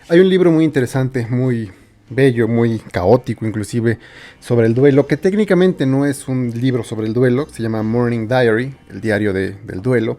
Hay un libro muy interesante, muy bello, muy caótico inclusive, sobre el duelo, que técnicamente no es un libro sobre el duelo, se llama Morning Diary, el diario del duelo,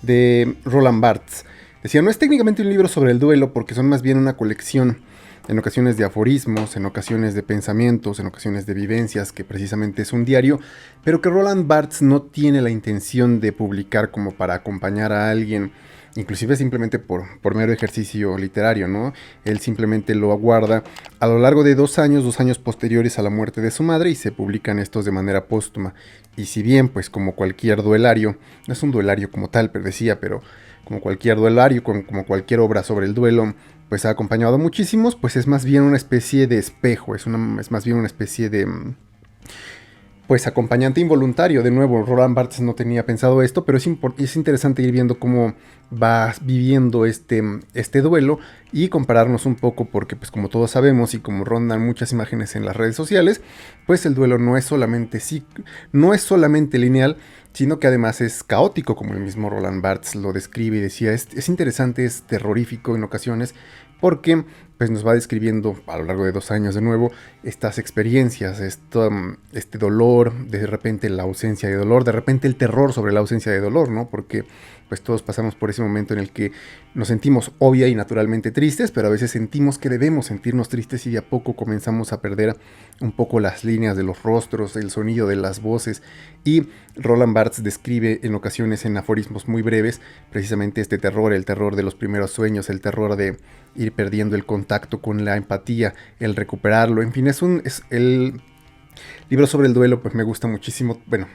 de Roland Barthes. Decía, no es técnicamente un libro sobre el duelo porque son más bien una colección, en ocasiones de aforismos, en ocasiones de pensamientos, en ocasiones de vivencias, que precisamente es un diario, pero que Roland Barthes no tiene la intención de publicar como para acompañar a alguien, inclusive simplemente por mero ejercicio literario, ¿no? Él simplemente lo aguarda a lo largo de 2 años posteriores a la muerte de su madre, y se publican estos de manera póstuma. Y si bien, pues como cualquier duelario, no es un duelario como tal, pero decía, pero como cualquier duelario, como cualquier obra sobre el duelo, pues ha acompañado a muchísimos, pues es más bien una especie de espejo, es más bien una especie de pues acompañante involuntario. De nuevo, Roland Barthes no tenía pensado esto, pero es interesante ir viendo cómo va viviendo este duelo y compararnos un poco, porque pues como todos sabemos y como rondan muchas imágenes en las redes sociales, pues el duelo no es solamente lineal, sino que además es caótico, como el mismo Roland Barthes lo describe y decía, es interesante, es terrorífico en ocasiones, porque pues nos va describiendo a lo largo de 2 años de nuevo estas experiencias, este dolor, de repente la ausencia de dolor, de repente el terror sobre la ausencia de dolor, ¿no? Porque pues todos pasamos por ese momento en el que nos sentimos obvia y naturalmente tristes, pero a veces sentimos que debemos sentirnos tristes y de a poco comenzamos a perder un poco las líneas de los rostros, el sonido de las voces. Y Roland Barthes describe en ocasiones en aforismos muy breves precisamente este terror, el terror de los primeros sueños, el terror de ir perdiendo el contacto con la empatía, el recuperarlo, en fin, es el libro sobre el duelo, pues me gusta muchísimo, bueno,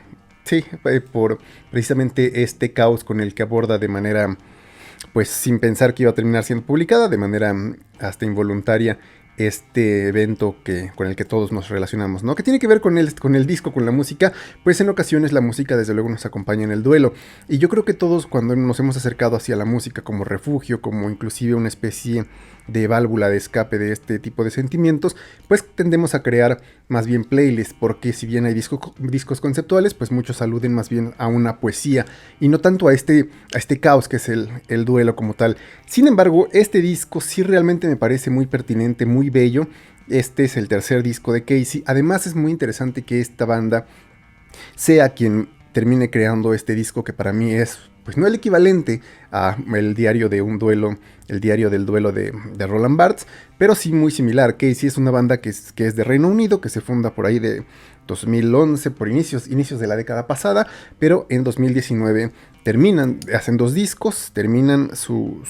sí, por precisamente este caos con el que aborda de manera, pues sin pensar que iba a terminar siendo publicada, de manera hasta involuntaria, este evento con el que todos nos relacionamos, ¿no? Que tiene que ver con el disco, con la música, pues en ocasiones la música desde luego nos acompaña en el duelo. Y yo creo que todos cuando nos hemos acercado hacia la música como refugio, como inclusive una especie de válvula de escape de este tipo de sentimientos, pues tendemos a crear más bien playlists, porque si bien hay discos conceptuales, pues muchos aluden más bien a una poesía y no tanto a este caos que es el duelo como tal. Sin embargo, este disco sí realmente me parece muy pertinente, muy bello. Este es el tercer disco de Casey. Además es muy interesante que esta banda sea quien termine creando este disco, que para mí es, pues no el equivalente a el diario de un duelo, el diario del duelo de Roland Barthes, pero sí muy similar. Casey es una banda que es de Reino Unido, que se funda por ahí de 2011, por inicios de la década pasada, pero en 2019 hacen 2 discos, terminan su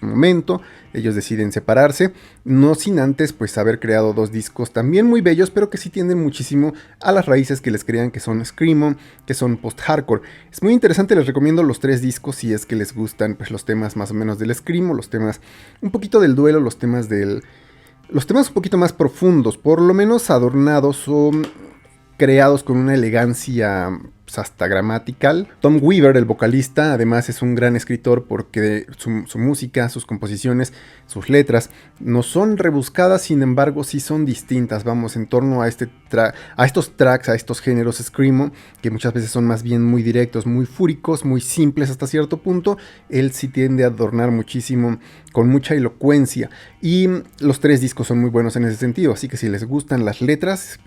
momento, ellos deciden separarse, no sin antes pues haber creado 2 discos también muy bellos, pero que sí tienden muchísimo a las raíces que les crean, que son screamo, que son post-hardcore. Es muy interesante, les recomiendo los 3 discos si es que les gustan pues los temas más o menos del screamo, los temas un poquito del duelo, los temas un poquito más profundos, por lo menos adornados o creados con una elegancia pues, hasta gramatical. Tom Weaver, el vocalista, además es un gran escritor porque su música, sus composiciones, sus letras no son rebuscadas, sin embargo sí son distintas, vamos, en torno a, a estos tracks, a estos géneros screamo, que muchas veces son más bien muy directos, muy fúricos, muy simples hasta cierto punto. Él sí tiende a adornar muchísimo con mucha elocuencia, y los 3 discos son muy buenos en ese sentido, así que si les gustan las letras,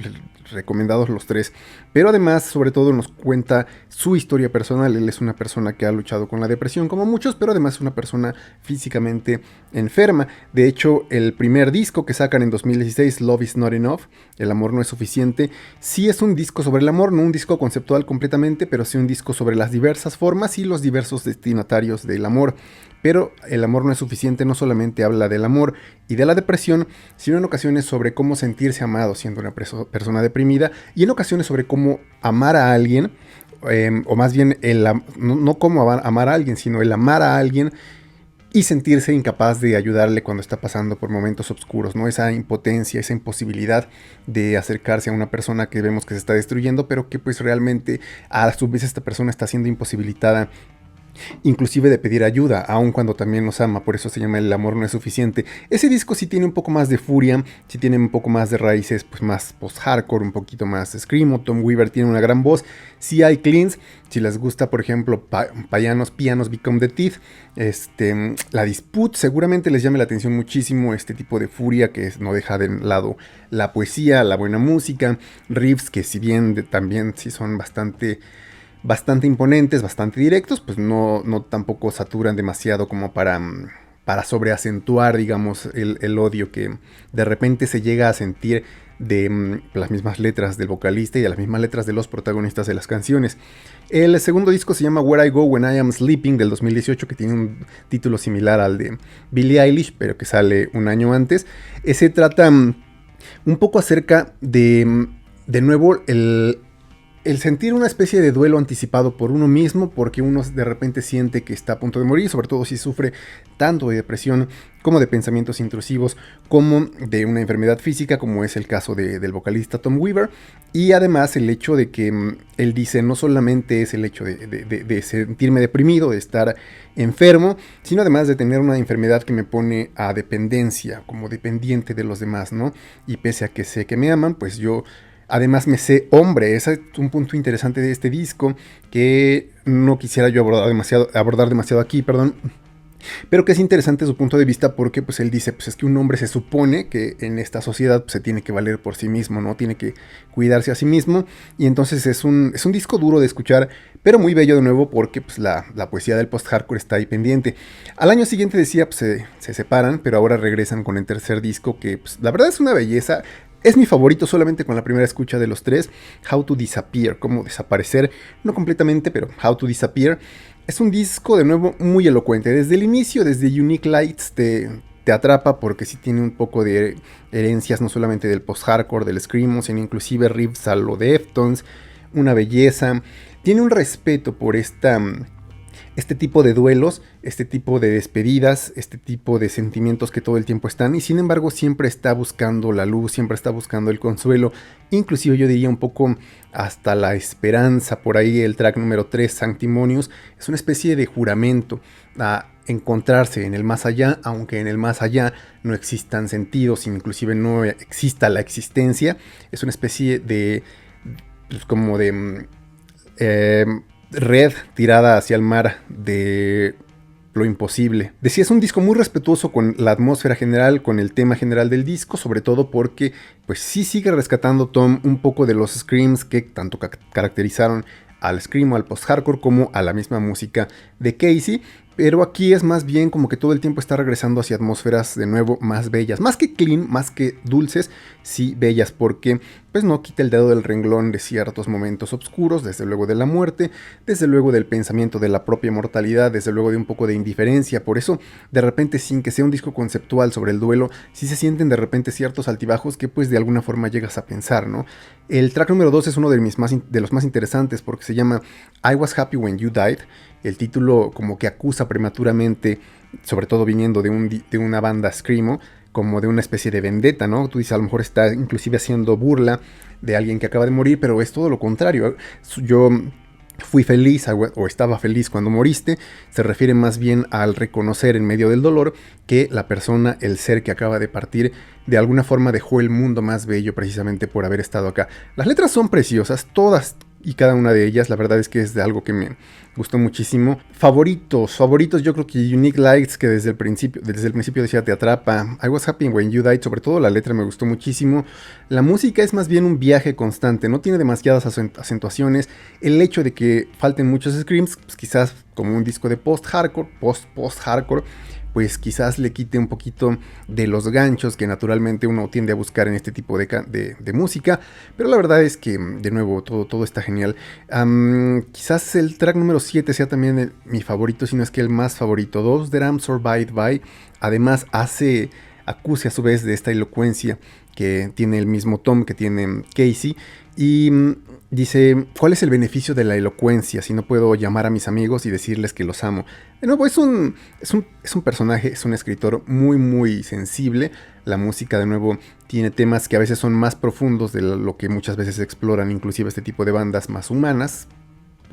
recomendados los 3. Pero además, sobre todo, nos cuenta su historia personal. Él es una persona que ha luchado con la depresión como muchos, pero además es una persona físicamente enferma. De hecho, el primer disco que sacan en 2016, Love is Not Enough, El amor no es suficiente, sí es un disco sobre el amor, no un disco conceptual completamente, pero sí un disco sobre las diversas formas y los diversos destinatarios del amor. Pero el amor no es suficiente, no solamente habla del amor y de la depresión, sino en ocasiones sobre cómo sentirse amado siendo una persona deprimida, y en ocasiones sobre cómo amar a alguien, o más bien no cómo amar a alguien, sino el amar a alguien y sentirse incapaz de ayudarle cuando está pasando por momentos oscuros, ¿no? Esa impotencia, esa imposibilidad de acercarse a una persona que vemos que se está destruyendo, pero que pues realmente a su vez esta persona está siendo imposibilitada inclusive de pedir ayuda, aun cuando también nos ama, por eso se llama El amor no es suficiente. Ese disco sí tiene un poco más de furia, sí tiene un poco más de raíces, pues más post-hardcore, un poquito más screamo. Tom Weaver tiene una gran voz, sí hay cleans, si les gusta, por ejemplo, Pianos Become the Teeth, la Dispute seguramente les llame la atención muchísimo este tipo de furia que no deja de lado la poesía, la buena música, riffs que si bien también sí son bastante imponentes, bastante directos, pues no tampoco saturan demasiado como para sobreacentuar, digamos, el odio que de repente se llega a sentir de las mismas letras del vocalista y de las mismas letras de los protagonistas de las canciones. El segundo disco se llama Where I Go When I Am Sleeping del 2018, que tiene un título similar al de Billie Eilish, pero que sale un año antes. Ese trata un poco acerca de nuevo, el sentir una especie de duelo anticipado por uno mismo, porque uno de repente siente que está a punto de morir, sobre todo si sufre tanto de depresión como de pensamientos intrusivos, como de una enfermedad física, como es el caso del vocalista Tom Weaver. Y además el hecho de que él dice, no solamente es el hecho de sentirme deprimido, de estar enfermo, sino además de tener una enfermedad que me pone a dependencia, como dependiente de los demás, ¿no? Y pese a que sé que me aman, pues yo además me sé hombre. Ese es un punto interesante de este disco que no quisiera yo abordar demasiado aquí, perdón. Pero que es interesante su punto de vista porque pues él dice, pues es que un hombre se supone que en esta sociedad pues, se tiene que valer por sí mismo, ¿no? Tiene que cuidarse a sí mismo. Y entonces es un disco duro de escuchar, pero muy bello de nuevo porque pues la poesía del post-hardcore está ahí pendiente. Al año siguiente decía, pues se separan, pero ahora regresan con el tercer disco que pues la verdad es una belleza. Es mi favorito solamente con la primera escucha de los tres, How to Disappear, cómo desaparecer, no completamente, pero How to Disappear. Es un disco de nuevo muy elocuente, desde el inicio, desde Unique Lights te atrapa porque sí tiene un poco de herencias no solamente del post-hardcore, del screamo, sino inclusive riffs a lo Deftones, una belleza, tiene un respeto por este tipo de duelos, este tipo de despedidas, este tipo de sentimientos que todo el tiempo están y sin embargo siempre está buscando la luz, siempre está buscando el consuelo, inclusive yo diría un poco hasta la esperanza. Por ahí el track número 3, Sanctimonious, es una especie de juramento a encontrarse en el más allá, aunque en el más allá no existan sentidos, inclusive no exista la existencia. Es una especie de pues, como de red tirada hacia el mar de lo imposible. Decía, es un disco muy respetuoso con la atmósfera general, con el tema general del disco, sobre todo porque pues sí sigue rescatando Tom un poco de los screams que tanto caracterizaron al screamo, al post-hardcore, como a la misma música de Casey. Pero aquí es más bien como que todo el tiempo está regresando hacia atmósferas de nuevo más bellas, más que clean, más que dulces, sí bellas, porque pues no quita el dedo del renglón de ciertos momentos oscuros, desde luego de la muerte, desde luego del pensamiento de la propia mortalidad, desde luego de un poco de indiferencia. Por eso de repente, sin que sea un disco conceptual sobre el duelo, sí se sienten de repente ciertos altibajos que pues de alguna forma llegas a pensar, ¿no? El track número 2 es uno de los más interesantes porque se llama I Was Happy When You Died. El título como que acusa prematuramente, sobre todo viniendo de una banda screamo, como de una especie de vendetta, ¿no? Tú dices, a lo mejor está inclusive haciendo burla de alguien que acaba de morir, pero es todo lo contrario. Yo fui feliz o estaba feliz cuando moriste, se refiere más bien al reconocer en medio del dolor que la persona, el ser que acaba de partir, de alguna forma dejó el mundo más bello precisamente por haber estado acá. Las letras son preciosas, todas y cada una de ellas, la verdad es que es de algo que me gustó muchísimo. Favoritos, yo creo que Unique Lights, que desde el principio decía te atrapa. I Was Happy When You Died, sobre todo la letra me gustó muchísimo. La música es más bien un viaje constante, no tiene demasiadas acentuaciones. El hecho de que falten muchos screams, pues quizás como un disco de post-hardcore, post-hardcore, pues quizás le quite un poquito de los ganchos que naturalmente uno tiende a buscar en este tipo de música, pero la verdad es que de nuevo todo está genial. Quizás el track número 7 sea también mi favorito, si no es que el más favorito. Those That I'm Survived By, además acuse a su vez de esta elocuencia que tiene el mismo Tom, que tiene Casey, y dice, ¿cuál es el beneficio de la elocuencia si no puedo llamar a mis amigos y decirles que los amo? De nuevo, es un personaje, es un escritor muy muy sensible. La música de nuevo tiene temas que a veces son más profundos de lo que muchas veces exploran inclusive este tipo de bandas más humanas,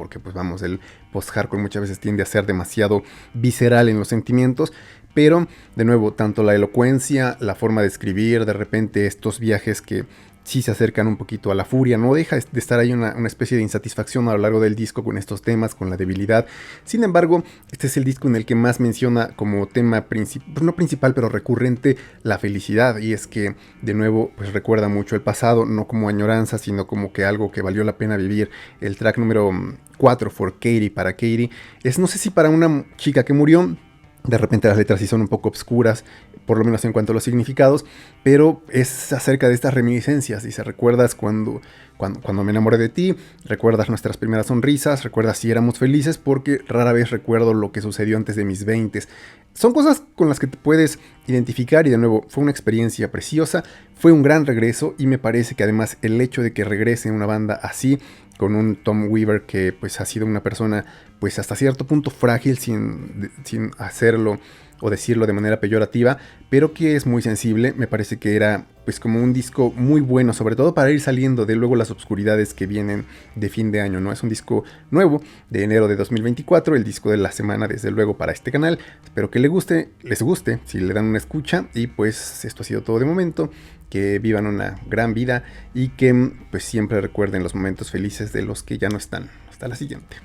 porque pues vamos, el post-hardcore muchas veces tiende a ser demasiado visceral en los sentimientos, pero de nuevo, tanto la elocuencia, la forma de escribir, de repente estos viajes que sí se acercan un poquito a la furia, no deja de estar ahí una especie de insatisfacción a lo largo del disco con estos temas, con la debilidad. Sin embargo, este es el disco en el que más menciona como tema pues no principal, pero recurrente, la felicidad, y es que de nuevo pues recuerda mucho el pasado, no como añoranza, sino como que algo que valió la pena vivir. El track número 4, For Katie, para Katie, es no sé si para una chica que murió. De repente las letras sí son un poco obscuras, por lo menos en cuanto a los significados, pero es acerca de estas reminiscencias. Dice, recuerdas cuando me enamoré de ti, recuerdas nuestras primeras sonrisas, recuerdas si éramos felices, porque rara vez recuerdo lo que sucedió antes de mis 20. Son cosas con las que te puedes identificar y de nuevo fue una experiencia preciosa, fue un gran regreso y me parece que además el hecho de que regrese una banda así, con un Tom Weaver que pues ha sido una persona pues hasta cierto punto frágil sin hacerlo o decirlo de manera peyorativa, pero que es muy sensible, me parece que era pues como un disco muy bueno, sobre todo para ir saliendo de luego las obscuridades que vienen de fin de año, ¿no? Es un disco nuevo de enero de 2024, el disco de la semana desde luego para este canal. Espero que les guste, si le dan una escucha, y pues esto ha sido todo de momento. Que vivan una gran vida y que pues siempre recuerden los momentos felices de los que ya no están. Hasta la siguiente.